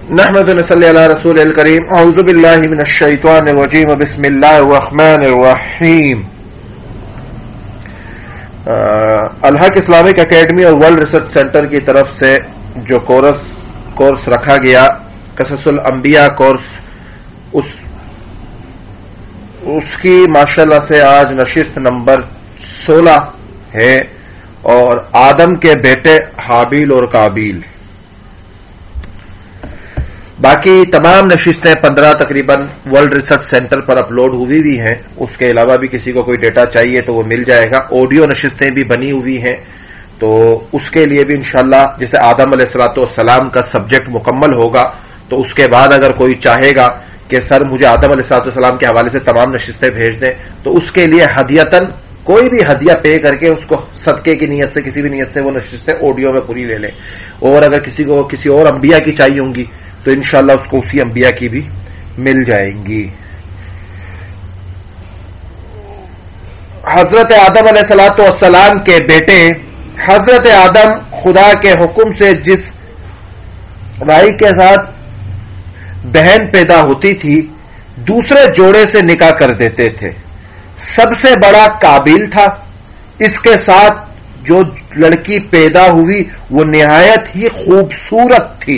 نحمد و نصلی علی رسول الکریم اعوذ باللہ من الشیطان الرجیم بسم اللہ الرحمن الرحیم. الحق اسلامک اکیڈمی اور ورلڈ ریسرچ سینٹر کی طرف سے جو کورس رکھا گیا قصص الانبیاء کورس، اس کی ماشاءاللہ سے آج نشست نمبر 16 ہے، اور آدم کے بیٹے حابیل اور قابیل. باقی تمام نشستیں 15 تقریباً ورلڈ ریسرچ سینٹر پر اپلوڈ ہوئی بھی ہیں. اس کے علاوہ بھی کسی کو کوئی ڈیٹا چاہیے تو وہ مل جائے گا. آڈیو نشستیں بھی بنی ہوئی ہیں، تو اس کے لیے بھی انشاءاللہ جیسے آدم علیہ السلام کا سبجیکٹ مکمل ہوگا تو اس کے بعد اگر کوئی چاہے گا کہ سر مجھے آدم علیہ السلام کے حوالے سے تمام نشستیں بھیج دیں، تو اس کے لیے ہدیتاً کوئی بھی ہدیہ پے کر کے اس کو صدقے کی نیت سے کسی بھی نیت سے وہ نشستیں آڈیو میں پوری لے لیں. اور اگر کسی کو کسی اور انبیاء کی چاہیے ہوں گی تو انشاءاللہ اس کو اسی انبیاء کی بھی مل جائیں گی. حضرت آدم علیہ السلام کے بیٹے حضرت آدم خدا کے حکم سے جس بھائی کے ساتھ بہن پیدا ہوتی تھی دوسرے جوڑے سے نکاح کر دیتے تھے. سب سے بڑا قابیل تھا. اس کے ساتھ جو لڑکی پیدا ہوئی وہ نہایت ہی خوبصورت تھی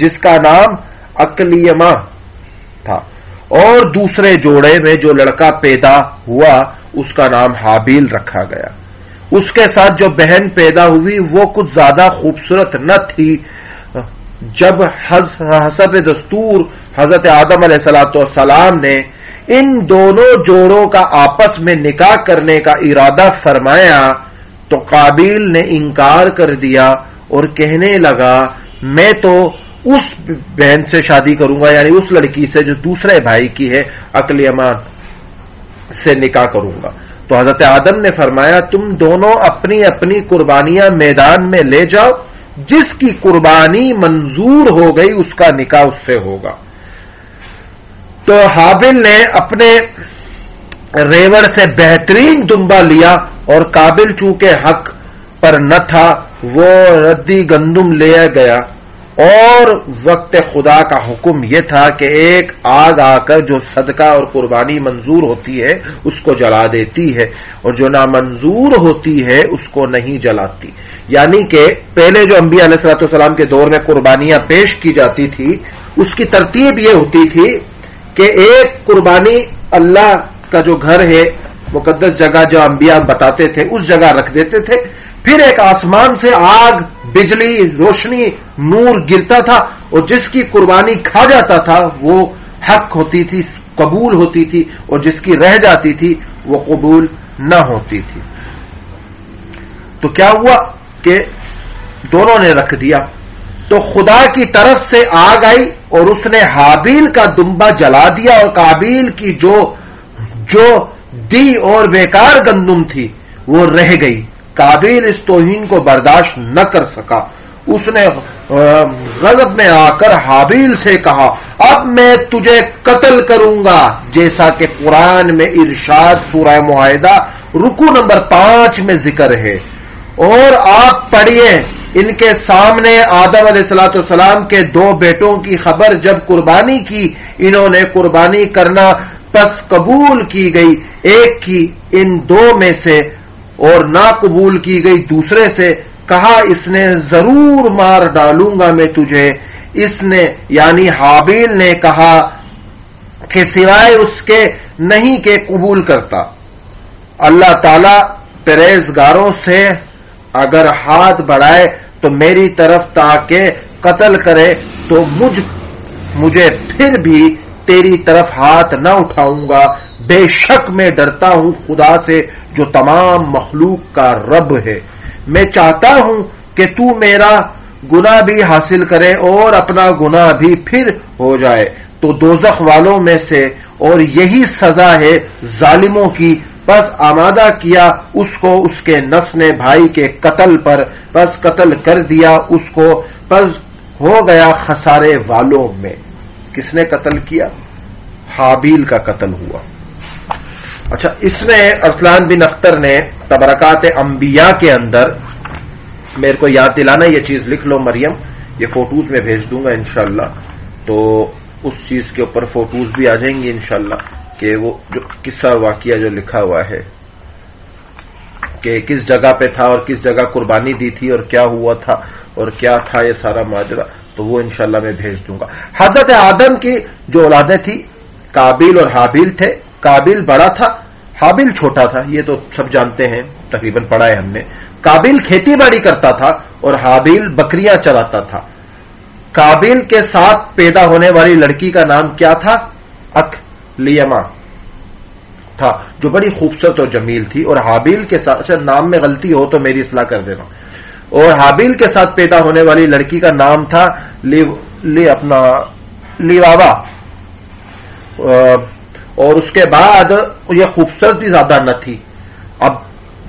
جس کا نام اکلیما تھا، اور دوسرے جوڑے میں جو لڑکا پیدا ہوا اس کا نام حابیل رکھا گیا. اس کے ساتھ جو بہن پیدا ہوئی وہ کچھ زیادہ خوبصورت نہ تھی. جب حسب دستور حضرت آدم علیہ السلام نے ان دونوں جوڑوں کا آپس میں نکاح کرنے کا ارادہ فرمایا تو قابیل نے انکار کر دیا اور کہنے لگا میں تو اس بہن سے شادی کروں گا، یعنی اس لڑکی سے جو دوسرے بھائی کی ہے اکلیما سے نکاح کروں گا. تو حضرت آدم نے فرمایا تم دونوں اپنی اپنی قربانیاں میدان میں لے جاؤ، جس کی قربانی منظور ہو گئی اس کا نکاح اس سے ہوگا. تو حابیل نے اپنے ریوڑ سے بہترین دمبا لیا اور قابل چونکہ حق پر نہ تھا وہ ردی گندم لے گیا، اور وقت خدا کا حکم یہ تھا کہ ایک آگ آ کر جو صدقہ اور قربانی منظور ہوتی ہے اس کو جلا دیتی ہے، اور جو نامنظور ہوتی ہے اس کو نہیں جلاتی. یعنی کہ پہلے جو انبیاء علیہ السلام کے دور میں قربانیاں پیش کی جاتی تھی اس کی ترتیب یہ ہوتی تھی کہ ایک قربانی اللہ کا جو گھر ہے مقدس جگہ جو انبیاء بتاتے تھے اس جگہ رکھ دیتے تھے، پھر ایک آسمان سے آگ، بجلی، روشنی، نور گرتا تھا، اور جس کی قربانی کھا جاتا تھا وہ حق ہوتی تھی، قبول ہوتی تھی، اور جس کی رہ جاتی تھی وہ قبول نہ ہوتی تھی. تو کیا ہوا کہ دونوں نے رکھ دیا. تو خدا کی طرف سے آگ آئی اور اس نے حابیل کا دمبا جلا دیا، اور قابیل کی جو دی اور بیکار گندم تھی وہ رہ گئی. قابیل اس توہین کو برداشت نہ کر سکا. اس نے غضب میں آ کر حابیل سے کہا اب میں تجھے قتل کروں گا، جیسا کہ قرآن میں ارشاد سورہ معاہدہ رکوع نمبر 5 میں ذکر ہے. اور آپ پڑھیے ان کے سامنے آدم علیہ السلام کے 2 بیٹوں کی خبر جب قربانی کی انہوں نے قربانی کرنا پس قبول کی گئی ایک کی ان 2 میں سے اور نہ قبول کی گئی دوسرے سے. کہا اس نے ضرور مار ڈالوں گا میں تجھے. اس نے یعنی حابیل نے کہا کہ سوائے اس کے نہیں کہ قبول کرتا. اللہ تعالی پرہیزگاروں سے اگر ہاتھ بڑھائے تو میری طرف تاکہ قتل کرے تو مجھے پھر بھی تیری طرف ہاتھ نہ اٹھاؤں گا. بے شک میں ڈرتا ہوں خدا سے جو تمام مخلوق کا رب ہے. میں چاہتا ہوں کہ تو میرا گناہ بھی حاصل کرے اور اپنا گناہ بھی پھر ہو جائے تو دوزخ والوں میں سے، اور یہی سزا ہے ظالموں کی. پس آمادہ کیا اس کو اس کے نفس نے بھائی کے قتل پر، پس قتل کر دیا اس کو، پس ہو گیا خسارے والوں میں. کس نے قتل کیا؟ حابیل کا قتل ہوا. اچھا، اس میں ارسلان بن اختر نے تبرکات انبیاء کے اندر، میرے کو یاد دلانا یہ چیز لکھ لو مریم، یہ فوٹوز میں بھیج دوں گا انشاءاللہ. تو اس چیز کے اوپر فوٹوز بھی آ جائیں گے انشاءاللہ کہ وہ جو قصہ واقعہ جو لکھا ہوا ہے کہ کس جگہ پہ تھا اور کس جگہ قربانی دی تھی اور کیا ہوا تھا اور کیا تھا یہ سارا ماجرا، تو وہ انشاءاللہ میں بھیج دوں گا۔ حضرت آدم کی جو اولادیں تھی قابیل اور حابیل تھے، قابیل بڑا تھا، حابیل چھوٹا تھا، یہ تو سب جانتے ہیں، تقریباً پڑھا ہے ہم نے۔ قابیل کھیتی باڑی کرتا تھا اور حابیل بکریاں چراتا تھا۔ قابیل کے ساتھ پیدا ہونے والی لڑکی کا نام کیا تھا؟ اکلیما تھا، جو بڑی خوبصورت اور جمیل تھی۔ اور حابیل کے ساتھ، اچھا نام میں غلطی ہو تو میری اصلاح کر دینا، اور حابیل کے ساتھ پیدا ہونے والی لڑکی کا نام تھا لیواوا، اور اس کے بعد یہ خوبصورتی زیادہ نہ تھی۔ اب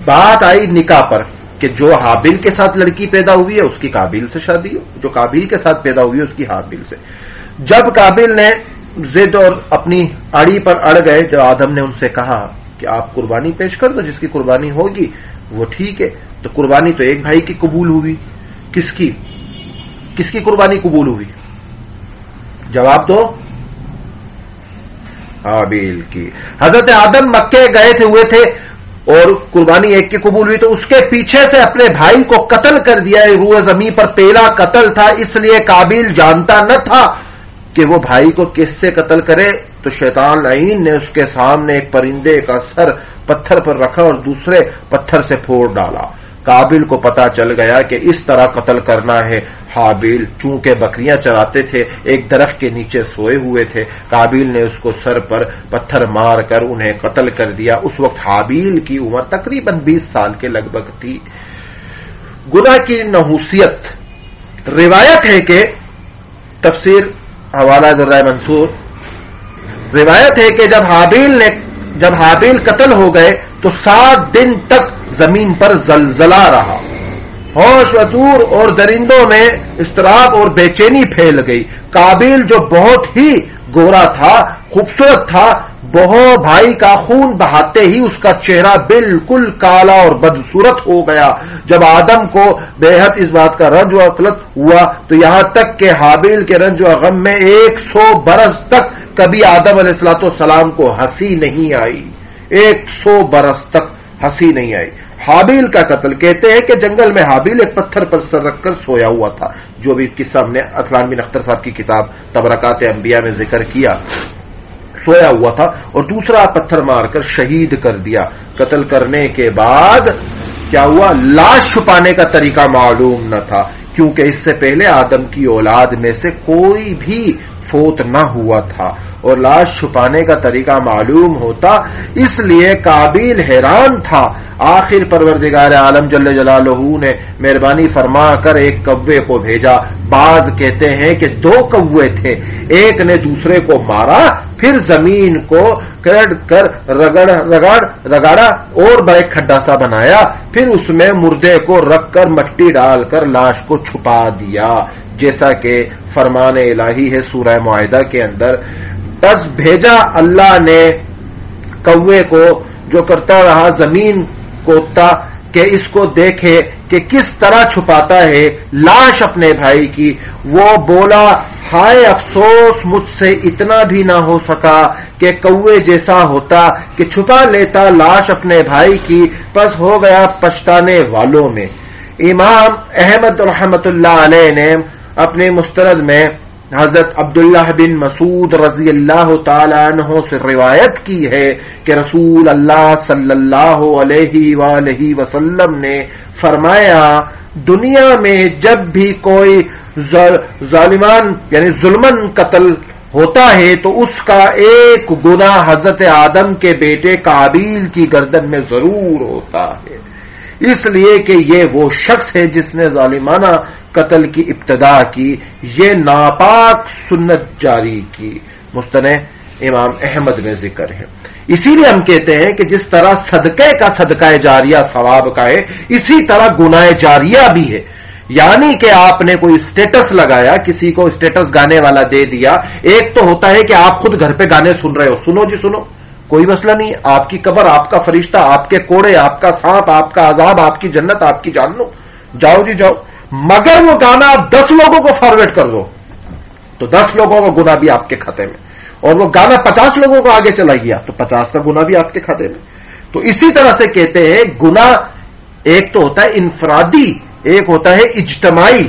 بات آئی نکاح پر کہ جو حابیل کے ساتھ لڑکی پیدا ہوئی ہے اس کی قابیل سے شادی ہو، جو قابیل کے ساتھ پیدا ہوئی ہے اس کی حابیل سے۔ جب قابیل نے ضد اور اپنی اڑی پر اڑ گئے، جو آدم نے ان سے کہا کہ آپ قربانی پیش کر دو، جس کی قربانی ہوگی وہ ٹھیک ہے، تو قربانی تو ایک بھائی کی قبول ہوئی، کس کی قربانی قبول ہوئی؟ جواب دو، حابیل کی۔ حضرت آدم مکے گئے ہوئے اور قربانی ایک کی قبول ہوئی، تو اس کے پیچھے سے اپنے بھائی کو قتل کر دیا، روئے زمین پر پہلا قتل تھا، اس لیے قابیل جانتا نہ تھا کہ وہ بھائی کو کس سے قتل کرے، تو شیطان لعین نے اس کے سامنے ایک پرندے کا سر پتھر پر رکھا اور دوسرے پتھر سے پھوڑ ڈالا۔ قابیل کو پتا چل گیا کہ اس طرح قتل کرنا ہے۔ حابیل چونکہ بکریاں چراتے تھے، ایک درخت کے نیچے سوئے ہوئے تھے، قابیل نے اس کو سر پر پتھر مار کر انہیں قتل کر دیا۔ اس وقت حابیل کی عمر تقریباً 20 سال کے لگ بھگ تھی۔ گناہ کی نحوست، روایت ہے کہ تفسیر حوالہ ذرائع منصور، روایت ہے کہ جب حابیل قتل ہو گئے تو 7 دن تک زمین پر زلزلہ رہا، ہوش و دور اور درندوں میں اضطراب اور بے چینی پھیل گئی۔ قابیل جو بہت ہی گورا تھا، خوبصورت تھا، بہت بھائی کا خون بہاتے ہی اس کا چہرہ بالکل کالا اور بدصورت ہو گیا۔ جب آدم کو بے حد اس بات کا رنج و غلط ہوا تو یہاں تک کہ حابیل کے رنج و غم میں 100 برس تک کبھی آدم علیہ السلام کو ہنسی نہیں آئی، 100 برس تک ہنسی نہیں آئی۔ حابیل کا قتل، کہتے ہیں کہ جنگل میں حابیل ایک پتھر پر سر رکھ کر سویا ہوا تھا، جو بھی قصہ ہم نے اطلان بن اختر صاحب کی کتاب تبرکات انبیاء میں ذکر کیا، سویا ہوا تھا اور دوسرا پتھر مار کر شہید کر دیا۔ قتل کرنے کے بعد کیا ہوا؟ لاش چھپانے کا طریقہ معلوم نہ تھا، کیونکہ اس سے پہلے آدم کی اولاد میں سے کوئی بھی فوت نہ ہوا تھا، اور لاش چھپانے کا طریقہ معلوم ہوتا، اس لیے قابیل حیران تھا۔ آخر پروردگار عالم جل جلالہ نے مہربانی فرما کر ایک کوے کو بھیجا۔ بعض کہتے ہیں کہ 2 کوے تھے، ایک نے دوسرے کو مارا، پھر زمین کو کر رگڑا اور بڑے کھڈا سا بنایا، پھر اس میں مردے کو رکھ کر مٹی ڈال کر لاش کو چھپا دیا، جیسا کہ فرمان الہی ہے سورہ معاہدہ کے اندر۔ بس بھیجا اللہ نے کوے کو، جو کرتا رہا زمین کوتا کہ اس کو دیکھے کہ کس طرح چھپاتا ہے لاش اپنے بھائی کی۔ وہ بولا، ہائے افسوس، مجھ سے اتنا بھی نہ ہو سکا کہ کوے جیسا ہوتا کہ چھپا لیتا لاش اپنے بھائی کی، بس ہو گیا پچھتانے والوں میں۔ امام احمد رحمت اللہ علیہ نے اپنے مستند میں حضرت عبداللہ بن مسعود رضی اللہ تعالی عنہ سے روایت کی ہے کہ رسول اللہ صلی اللہ علیہ وآلہ وسلم نے فرمایا، دنیا میں جب بھی کوئی ظالمان یعنی ظلمن قتل ہوتا ہے تو اس کا ایک گناہ حضرت آدم کے بیٹے قابیل کی گردن میں ضرور ہوتا ہے، اس لیے کہ یہ وہ شخص ہے جس نے ظالمانہ قتل کی ابتدا کی، یہ ناپاک سنت جاری کی۔ مستند امام احمد میں ذکر ہے۔ اسی لیے ہم کہتے ہیں کہ جس طرح صدقے کا صدقہ جاریہ ثواب کا ہے، اسی طرح گناہ جاریہ بھی ہے۔ یعنی کہ آپ نے کوئی اسٹیٹس لگایا، کسی کو اسٹیٹس گانے والا دے دیا۔ ایک تو ہوتا ہے کہ آپ خود گھر پہ گانے سن رہے ہو، سنو جی سنو، کوئی مسئلہ نہیں، آپ کی قبر، آپ کا فرشتہ، آپ کے کوڑے، آپ کا سانپ، آپ کا عذاب، آپ کی جنت، آپ کی جہنم، جاؤ جی جاؤ، مگر وہ گانا 10 لوگوں کو فارورڈ کر دو تو 10 لوگوں کا گناہ بھی آپ کے کھاتے میں، اور وہ گانا 50 لوگوں کو آگے چلا گیا تو 50 کا گناہ بھی آپ کے کھاتے میں۔ تو اسی طرح سے کہتے ہیں گناہ ایک تو ہوتا ہے انفرادی، ایک ہوتا ہے اجتماعی۔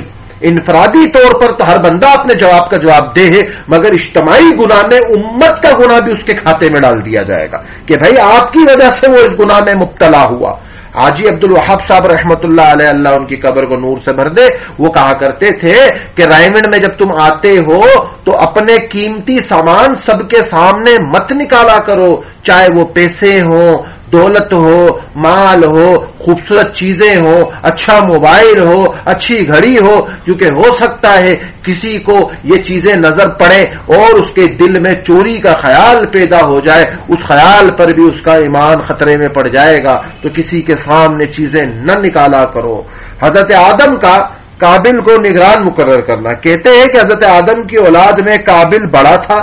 انفرادی طور پر تو ہر بندہ اپنے جواب کا جواب دے ہے، مگر اجتماعی گناہ میں امت کا گناہ بھی اس کے کھاتے میں ڈال دیا جائے گا کہ بھائی آپ کی وجہ سے وہ اس گناہ میں مبتلا ہوا۔ حاجی عبد الوہاب صاحب رحمت اللہ علیہ، اللہ ان کی قبر کو نور سے بھر دے، وہ کہا کرتے تھے کہ رائمنڈ میں جب تم آتے ہو تو اپنے قیمتی سامان سب کے سامنے مت نکالا کرو، چاہے وہ پیسے ہوں، دولت ہو، مال ہو، خوبصورت چیزیں ہو، اچھا موبائل ہو، اچھی گھڑی ہو، کیونکہ ہو سکتا ہے کسی کو یہ چیزیں نظر پڑے اور اس کے دل میں چوری کا خیال پیدا ہو جائے، اس خیال پر بھی اس کا ایمان خطرے میں پڑ جائے گا، تو کسی کے سامنے چیزیں نہ نکالا کرو۔ حضرت آدم کا قابل کو نگران مقرر کرنا، کہتے ہیں کہ حضرت آدم کی اولاد میں قابل بڑا تھا۔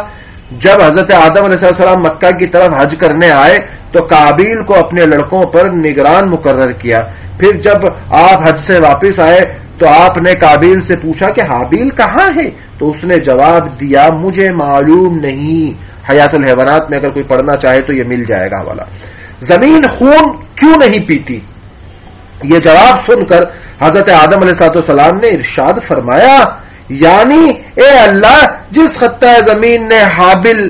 جب حضرت آدم علیہ السلام مکہ کی طرف حج کرنے آئے تو قابیل کو اپنے لڑکوں پر نگران مقرر کیا۔ پھر جب آپ حج سے واپس آئے تو آپ نے قابیل سے پوچھا کہ حابیل کہاں ہے؟ تو اس نے جواب دیا مجھے معلوم نہیں۔ حیات الحیوانات میں اگر کوئی پڑھنا چاہے تو یہ مل جائے گا حوالہ۔ زمین خون کیوں نہیں پیتی؟ یہ جواب سن کر حضرت آدم علیہ السلام نے ارشاد فرمایا، یعنی اے اللہ، جس خطہ زمین نے حابل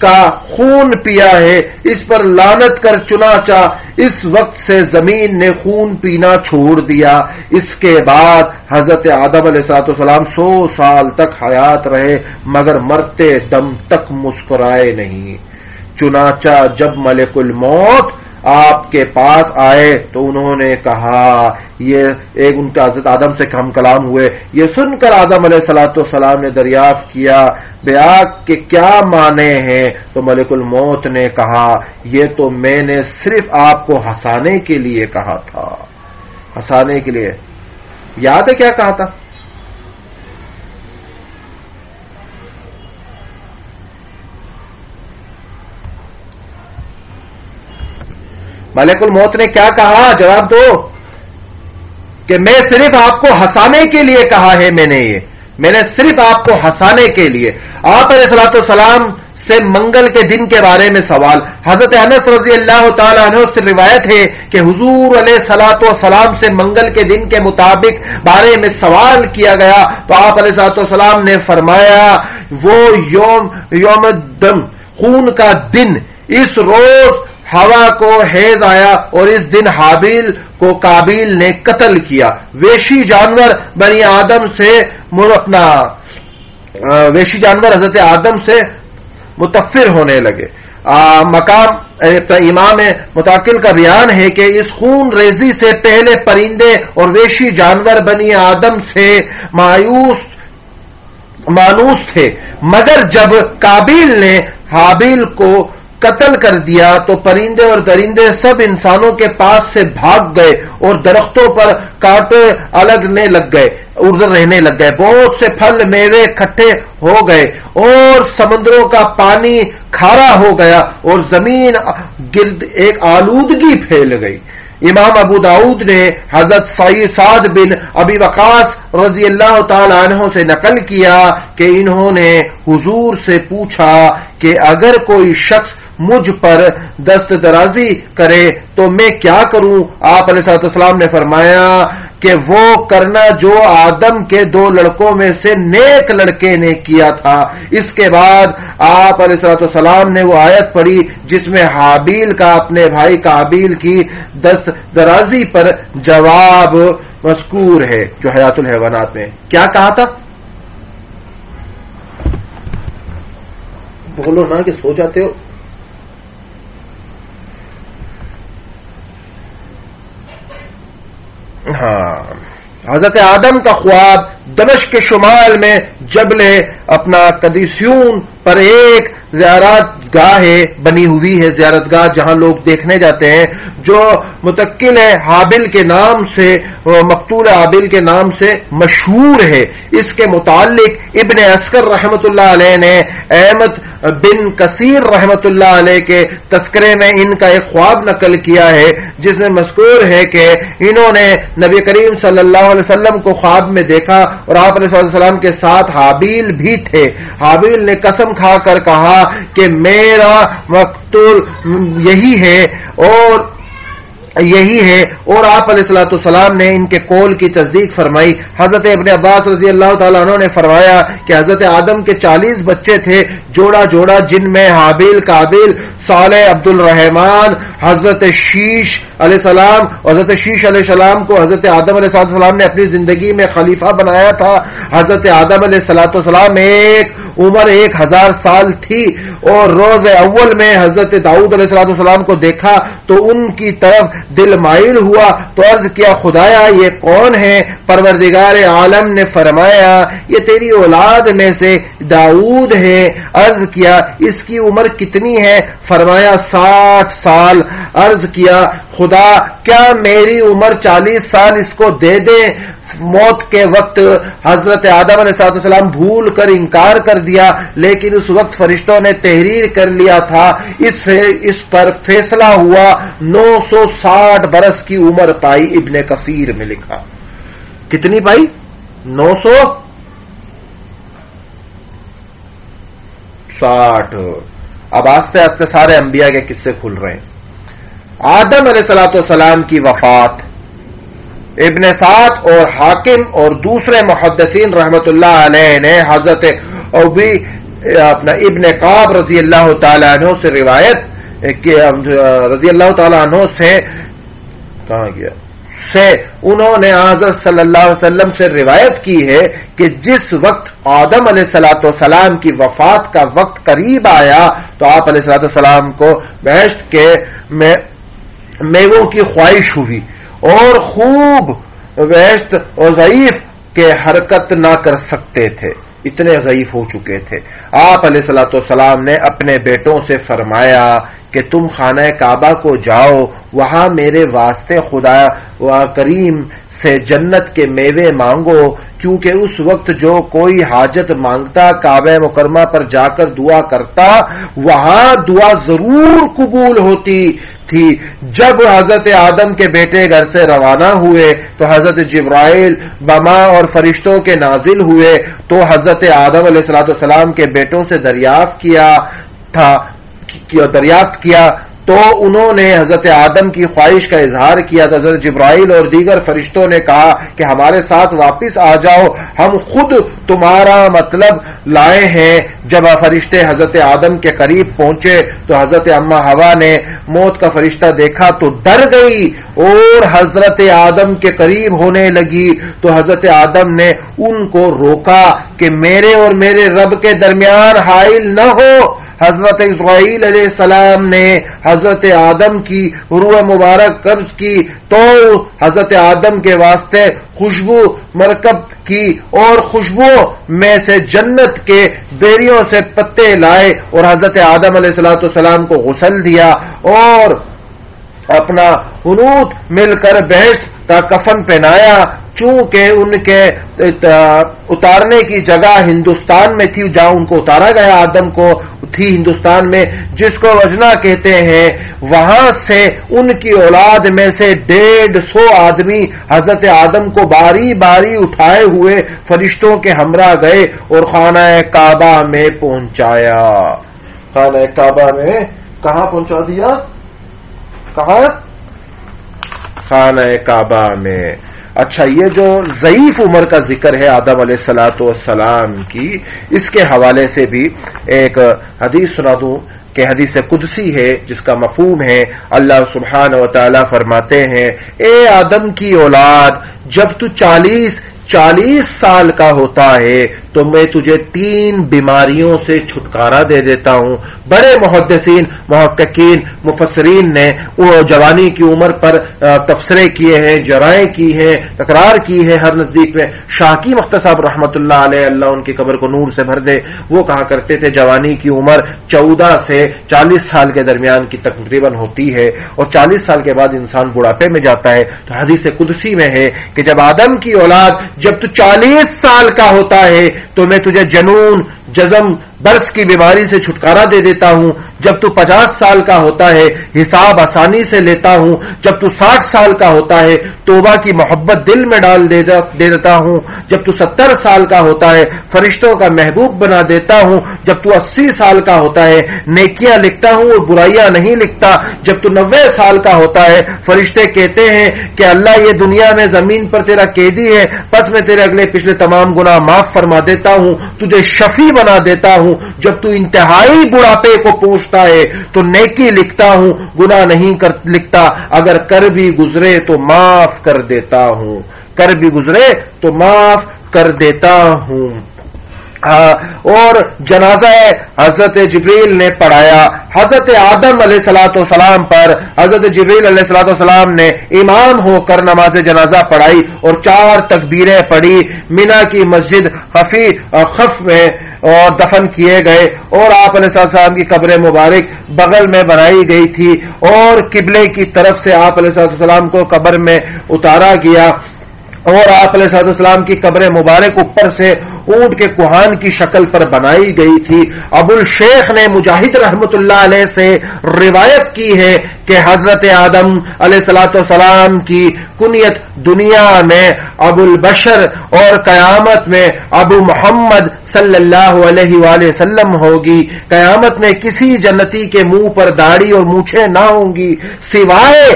کا خون پیا ہے اس پر لعنت کر، چنانچہ اس وقت سے زمین نے خون پینا چھوڑ دیا۔ اس کے بعد حضرت آدم علیہ السلام 100 سال تک حیات رہے مگر مرتے دم تک مسکرائے نہیں۔ چنانچہ جب ملک الموت آپ کے پاس آئے تو انہوں نے کہا، یہ ایک ان کے حضرت آدم سے ہم کلام ہوئے، یہ سن کر آدم علیہ السلام نے دریافت کیا بیاق کے کیا معنی ہیں؟ تو ملک الموت نے کہا، یہ تو میں نے صرف آپ کو ہنسانے کے لیے کہا تھا۔ ہنسانے کے لیے یاد ہے کیا کہا تھا؟ ملک الموت نے کیا کہا؟ جواب دو کہ میں صرف آپ کو ہنسانے کے لیے کہا ہے، میں نے صرف آپ کو ہنسانے کے لیے۔ آپ علیہ السلام سے منگل کے دن کے بارے میں سوال، حضرت انس رضی اللہ تعالیٰ عنہ سے روایت ہے کہ حضور علیہ السلام سے منگل کے دن کے مطابق بارے میں سوال کیا گیا تو آپ علیہ السلام نے فرمایا، وہ یوم الدم، خون کا دن، اس روز ہوا کو حیض آیا اور اس دن حابیل کو قابیل نے قتل کیا۔ ویشی جانور بنی آدم سے ویشی جانور حضرت آدم سے متفر ہونے لگے۔ مقام امام متوکل کا بیان ہے کہ اس خون ریزی سے پہلے پرندے اور ویشی جانور بنی آدم سے مانوس تھے، مگر جب قابیل نے حابیل کو قتل کر دیا تو پرندے اور درندے سب انسانوں کے پاس سے بھاگ گئے اور درختوں پر کانٹے رہنے لگ گئے، بہت سے پھل میوے اکٹھے ہو گئے اور سمندروں کا پانی کھارا ہو گیا اور زمین گرد ایک آلودگی پھیل گئی۔ امام ابو داؤد نے حضرت سعد بن ابی وقاص رضی اللہ تعالی عنہ سے نقل کیا کہ انہوں نے حضور سے پوچھا کہ اگر کوئی شخص مجھ پر دست درازی کرے تو میں کیا کروں؟ آپ علیہ السلام نے فرمایا کہ وہ کرنا جو آدم کے 2 لڑکوں میں سے نیک لڑکے نے کیا تھا۔ اس کے بعد آپ علیہ السلام نے وہ آیت پڑھی جس میں حابیل کا اپنے بھائی قابیل کی دست درازی پر جواب مذکور ہے، جو حیات الحیوانات میں کیا کہا تھا؟ بولو نا کہ سو جاتے ہو۔ ہاں، حضرت آدم کا خواب دمشق کے شمال میں جبل اپنا قدیسیون پر ایک زیارت گاہ بنی ہوئی ہے، زیارت گاہ جہاں لوگ دیکھنے جاتے ہیں، جو متکل حابل کے نام سے، مقتول حابل کے نام سے مشہور ہے۔ اس کے متعلق ابن عسکر رحمت اللہ علیہ نے احمد بن کثیر رحمت اللہ علیہ کے تذکرے میں ان کا ایک خواب نقل کیا ہے جس میں مذکور ہے کہ انہوں نے نبی کریم صلی اللہ علیہ وسلم کو خواب میں دیکھا اور آپ علیہ السلام کے ساتھ حابیل بھی تھے. حابیل نے قسم کھا کر کہا کہ میرا مقتول یہی ہے اور آپ علیہ الصلوۃ والسلام نے ان کے قول کی تصدیق فرمائی. حضرت ابن عباس رضی اللہ تعالیٰ عنہ نے فرمایا کہ حضرت آدم کے 40 بچے تھے جوڑا جوڑا، جن میں حابیل، قابیل، صالح، عبد الرحمان، حضرت شیش علیہ السلام. حضرت شیش علیہ السلام کو حضرت آدم علیہ السلام نے اپنی زندگی میں خلیفہ بنایا تھا. حضرت آدم علیہ السلام عمر 1000 سال تھی اور روز اول میں حضرت داؤد علیہ السلام کو دیکھا تو ان کی طرف دل مائل ہوا تو عرض کیا خدایا یہ کون ہے؟ پروردگار عالم نے فرمایا یہ تیری اولاد میں سے داؤد ہے. عرض کیا اس کی عمر کتنی ہے؟ فرمایا 60 سال. عرض کیا خدا کیا میری عمر 40 سال اس کو دے دیں؟ موت کے وقت حضرت آدم علیہ السلام بھول کر انکار کر دیا، لیکن اس وقت فرشتوں نے تحریر کر لیا تھا. اس پر فیصلہ ہوا 960 برس کی عمر پائی. ابن کثیر میں لکھا کتنی پائی؟ 960. اب آہستہ آہستہ سارے انبیاء کے قصے کھل رہے ہیں. آدم علیہ السلام کی وفات ابن سعد اور حاکم اور دوسرے محدثین رحمت اللہ علیہ نے حضرت ابن قعب رضی اللہ تعالیٰ عنہ سے روایت رضی اللہ تعالیٰ عنہ سے کہاں گیا سے انہوں نے حضرت صلی اللہ علیہ وسلم سے روایت کی ہے کہ جس وقت آدم علیہ السلام کی وفات کا وقت قریب آیا تو آپ علیہ السلام کو بہشت کے میووں کی خواہش ہوئی اور خوب ویست اور ضعیف کے حرکت نہ کر سکتے تھے، اتنے ضعیف ہو چکے تھے. آپ علیہ السلام نے اپنے بیٹوں سے فرمایا کہ تم خانہ کعبہ کو جاؤ، وہاں میرے واسطے خدا کریم سے جنت کے میوے مانگو، کیونکہ اس وقت جو کوئی حاجت مانگتا کعبہ مکرمہ پر جا کر دعا کرتا وہاں دعا ضرور قبول ہوتی تھی. جب حضرت آدم کے بیٹے گھر سے روانہ ہوئے تو حضرت جبرائیل بما اور فرشتوں کے نازل ہوئے تو حضرت آدم علیہ السلام کے بیٹوں سے دریافت کیا تو انہوں نے حضرت آدم کی خواہش کا اظہار کیا. تو حضرت جبرائیل اور دیگر فرشتوں نے کہا کہ ہمارے ساتھ واپس آ جاؤ، ہم خود تمہارا مطلب لائے ہیں. جب فرشتے حضرت آدم کے قریب پہنچے تو حضرت اما حوا نے موت کا فرشتہ دیکھا تو ڈر گئی اور حضرت آدم کے قریب ہونے لگی. تو حضرت آدم نے ان کو روکا کہ میرے اور میرے رب کے درمیان حائل نہ ہو. حضرت اسرائیل علیہ السلام نے حضرت آدم کی روح مبارک قبض کی تو حضرت آدم کے واسطے خوشبو مرکب کی اور خوشبو میں سے جنت کے بیریوں سے پتے لائے اور حضرت آدم علیہ السلام کو غسل دیا اور اپنا حنوط مل کر بہشت کا کفن پہنایا. چونکہ ان کے اتارنے کی جگہ ہندوستان میں تھی، جہاں ان کو اتارا گیا آدم کو تھی ہندوستان میں، جس کو وجنا کہتے ہیں، وہاں سے ان کی اولاد میں سے 150 آدمی حضرت آدم کو باری باری اٹھائے ہوئے فرشتوں کے ہمراہ گئے اور خانہ کعبہ میں پہنچایا. خانہ کعبہ میں کہاں پہنچا دیا؟ کہاں؟ خانہ کعبہ میں. اچھا، یہ جو ضعیف عمر کا ذکر ہے آدم علیہ السلام کی، اس کے حوالے سے بھی ایک حدیث سنا دوں کہ حدیث قدسی ہے جس کا مفہوم ہے اللہ سبحانہ و تعالی فرماتے ہیں اے آدم کی اولاد، جب تو 40 سال کا ہوتا ہے تو میں تجھے 3 بیماریوں سے چھٹکارا دے دیتا ہوں. بڑے محدثین، محققین، مفسرین نے وہ جوانی کی عمر پر تبصرے کیے ہیں، جرائیں کی ہیں، تکرار کی ہے ہر نزدیک میں. شاکی مختصر رحمت اللہ علیہ، اللہ ان کی قبر کو نور سے بھر دے، وہ کہا کرتے تھے جوانی کی عمر 14 سے 40 سال کے درمیان کی تقریباً ہوتی ہے اور 40 سال کے بعد انسان بڑھاپے میں جاتا ہے. تو حدیث قدسی میں ہے کہ جب آدم کی اولاد جب تو 40 سال کا ہوتا ہے تو میں تجھے جنون، جزم برس کی بیماری سے چھٹکارا دے دیتا ہوں، جب تو 50 سال کا ہوتا ہے حساب آسانی سے لیتا ہوں، جب تو 60 سال کا ہوتا ہے توبہ کی محبت دل میں ڈال دے دیتا ہوں، جب تو 70 سال کا ہوتا ہے فرشتوں کا محبوب بنا دیتا ہوں، جب تو 80 سال کا ہوتا ہے نیکیاں لکھتا ہوں اور برائیاں نہیں لکھتا، جب تو 90 سال کا ہوتا ہے فرشتے کہتے ہیں کہ اللہ یہ دنیا میں زمین پر تیرا قیدی ہے، بس میں تیرے اگلے پچھلے تمام گناہ معاف فرما دیتا ہوں، تجھے شفیع بنا دیتا ہوں، جب تو انتہائی بڑھاپے کو پوچھتا ہے تو نیکی لکھتا ہوں، گناہ نہیں لکھتا، اگر کر بھی گزرے تو معاف کر دیتا ہوں، کر بھی گزرے تو معاف کر دیتا ہوں۔ اور جنازہ حضرت جبریل نے پڑھایا، حضرت آدم علیہ الصلوۃ والسلام پر حضرت جبریل علیہ الصلوۃ والسلام نے امام ہو کر نماز جنازہ پڑھائی اور 4 تکبیریں پڑھی، مینا کی مسجد خف میں اور دفن کیے گئے، اور آپ علیہ السلام کی قبر مبارک بغل میں بنائی گئی تھی اور قبلے کی طرف سے آپ علیہ السلام کو قبر میں اتارا گیا، اور آپ علیہ السلام کی قبر مبارک اوپر سے اونٹ کے کوہان کی شکل پر بنائی گئی تھی۔ ابو الشیخ نے مجاہد رحمت اللہ علیہ سے روایت کی ہے کہ حضرت آدم علیہ السلام کی کنیت دنیا میں ابو البشر اور قیامت میں ابو محمد صلی اللہ علیہ وآلہ وسلم ہوگی۔ قیامت میں کسی جنتی کے منہ پر داڑھی اور مونچھیں نہ ہوں گی سوائے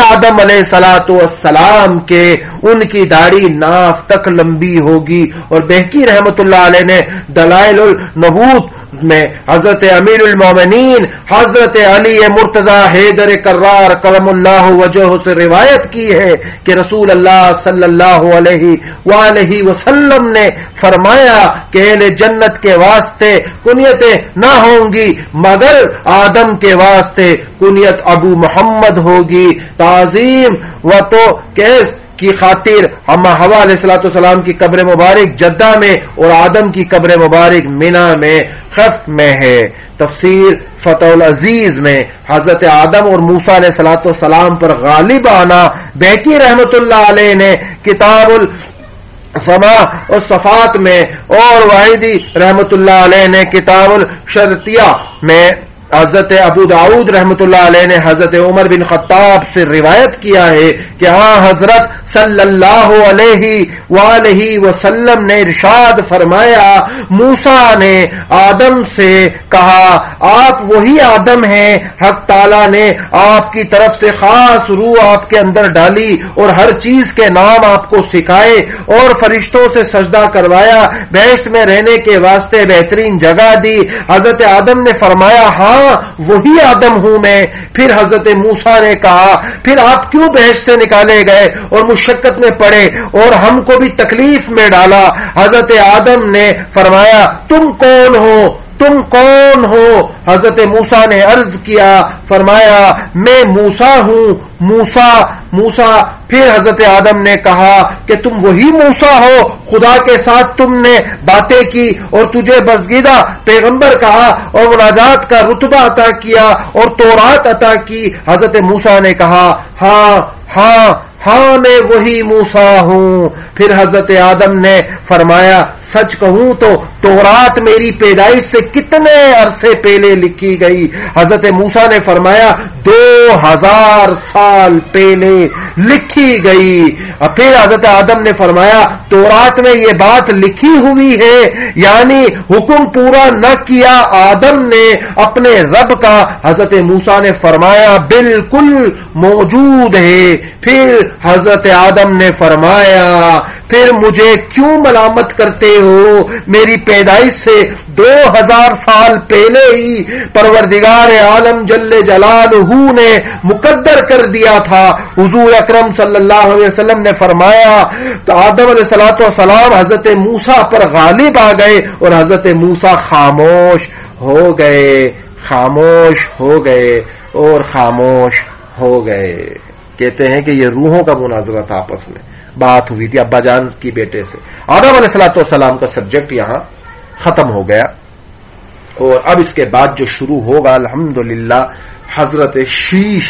آدم علیہ السلام کے، ان کی داڑھی ناف تک لمبی ہوگی۔ اور بہقی رحمت اللہ علیہ نے دلائل النبوت میں حضرت امیر المومنین حضرت علی مرتضی حیدر کرار کرم اللہ وجہہ سے روایت کی ہے کہ رسول اللہ صلی اللہ علیہ وآلہ وسلم نے فرمایا کہ اہل جنت کے واسطے کنیتیں نہ ہوں گی مگر آدم کے واسطے کنیت ابو محمد ہوگی، تعظیم و تو کیس کی خاطر اما حوا علیہ السلام کی قبر مبارک جدہ میں اور آدم کی قبر مبارک مینا میں خف میں ہے۔ تفسیر فتح العزیز میں حضرت آدم اور موسیٰ علیہ السلام پر غالب آنا، بہقی رحمت اللہ علیہ نے کتاب السماء اور صفات میں، اور واحدی رحمت اللہ علیہ نے کتاب الشرطیہ میں، حضرت ابو داؤد رحمت اللہ علیہ نے حضرت عمر بن خطاب سے روایت کیا ہے کہ ہاں حضرت صلی اللہ علیہ وآلہ وسلم نے ارشاد فرمایا، موسیٰ نے آدم سے کہا آپ وہی آدم ہیں، حق تعالیٰ نے آپ کی طرف سے خاص روح آپ کے اندر ڈالی اور ہر چیز کے نام آپ کو سکھائے اور فرشتوں سے سجدہ کروایا، بہشت میں رہنے کے واسطے بہترین جگہ دی۔ حضرت آدم نے فرمایا ہاں وہی آدم ہوں میں۔ پھر حضرت موسیٰ نے کہا پھر آپ کیوں بہشت سے نکالے گئے اور مشقت میں پڑے اور ہم کو بھی تکلیف میں ڈالا؟ حضرت آدم نے فرمایا تم کون ہو؟ حضرت موسیٰ نے عرض کیا، فرمایا میں موسیٰ ہوں۔ موسیٰ پھر حضرت آدم نے کہا کہ تم وہی موسیٰ ہو، خدا کے ساتھ تم نے باتیں کی اور تجھے برگزیدہ پیغمبر کہا اور مناجات کا رتبہ عطا کیا اور تورات عطا کی؟ حضرت موسیٰ نے کہا ہاں میں وہی موسیٰ ہوں۔ پھر حضرت آدم نے فرمایا سچ کہوں تو تورات میری پیدائش سے کتنے عرصے پہلے لکھی گئی؟ حضرت موسیٰ نے فرمایا 2000 سال پہلے لکھی گئی۔ اور پھر حضرت آدم نے فرمایا تورات میں یہ بات لکھی ہوئی ہے، یعنی حکم پورا نہ کیا آدم نے اپنے رب کا؟ حضرت موسیٰ نے فرمایا بالکل موجود ہے۔ پھر حضرت آدم نے فرمایا پھر مجھے کیوں ملامت کرتے ہو؟ میری پیدائش سے 2000 سال پہلے ہی پروردگار عالم جل جلالہ نے مقدر کر دیا تھا۔ حضور اکرم صلی اللہ علیہ وسلم نے فرمایا تو آدم علیہ السلام حضرت موسیٰ پر غالب آ گئے اور حضرت موسیٰ خاموش ہو گئے۔ کہتے ہیں کہ یہ روحوں کا مناظرہ تھا، آپس میں بات ہوئی تھی ابا جان کی بیٹے سے۔ آدم علیہ السلام کا سبجیکٹ یہاں ختم ہو گیا، اور اب اس کے بعد جو شروع ہوگا الحمدللہ حضرت شیش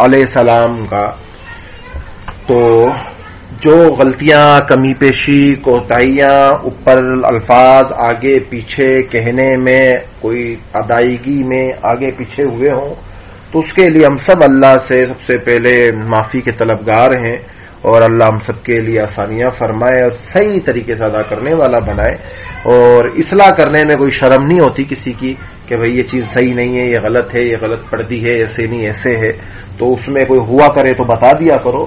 علیہ السلام کا۔ تو جو غلطیاں، کمی پیشی، کوتاہیاں، اوپر الفاظ آگے پیچھے کہنے میں، کوئی ادائیگی میں آگے پیچھے ہوئے ہوں تو اس کے لیے ہم سب اللہ سے سب سے پہلے معافی کے طلبگار ہیں، اور اللہ ہم سب کے لیے آسانیاں فرمائے اور صحیح طریقے سے ادا کرنے والا بنائے. اور اصلاح کرنے میں کوئی شرم نہیں ہوتی کسی کی کہ بھئی یہ چیز صحیح نہیں ہے، یہ غلط ہے، یہ غلط پڑھ دی ہے، ایسے نہیں ایسے ہے، تو اس میں کوئی ہوا کرے تو بتا دیا کرو.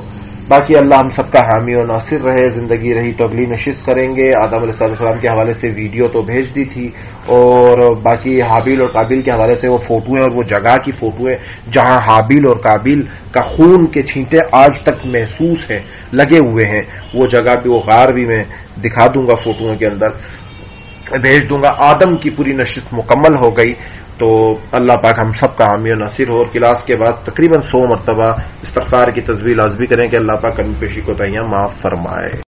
باقی اللہ ہم سب کا حامی و ناصر رہے. زندگی رہی تو اگلی نشست کریں گے. آدم علیہ السلام کے حوالے سے ویڈیو تو بھیج دی تھی، اور باقی حابیل اور قابیل کے حوالے سے وہ فوٹویں اور وہ جگہ کی فوٹویں جہاں حابیل اور قابیل کا خون کے چھینٹے آج تک محسوس ہیں، لگے ہوئے ہیں، وہ جگہ بھی، وہ غار بھی میں دکھا دوں گا، فوٹوؤں کے اندر بھیج دوں گا. آدم کی پوری نشست مکمل ہو گئی. تو اللہ پاک ہم سب کا حامی و ناصر ہو. اور کلاس کے بعد تقریباً 100 مرتبہ استغفار کی تسبیح لازمی کریں کہ اللہ پاک کمی پیشی کوتاہیاں معاف فرمائے.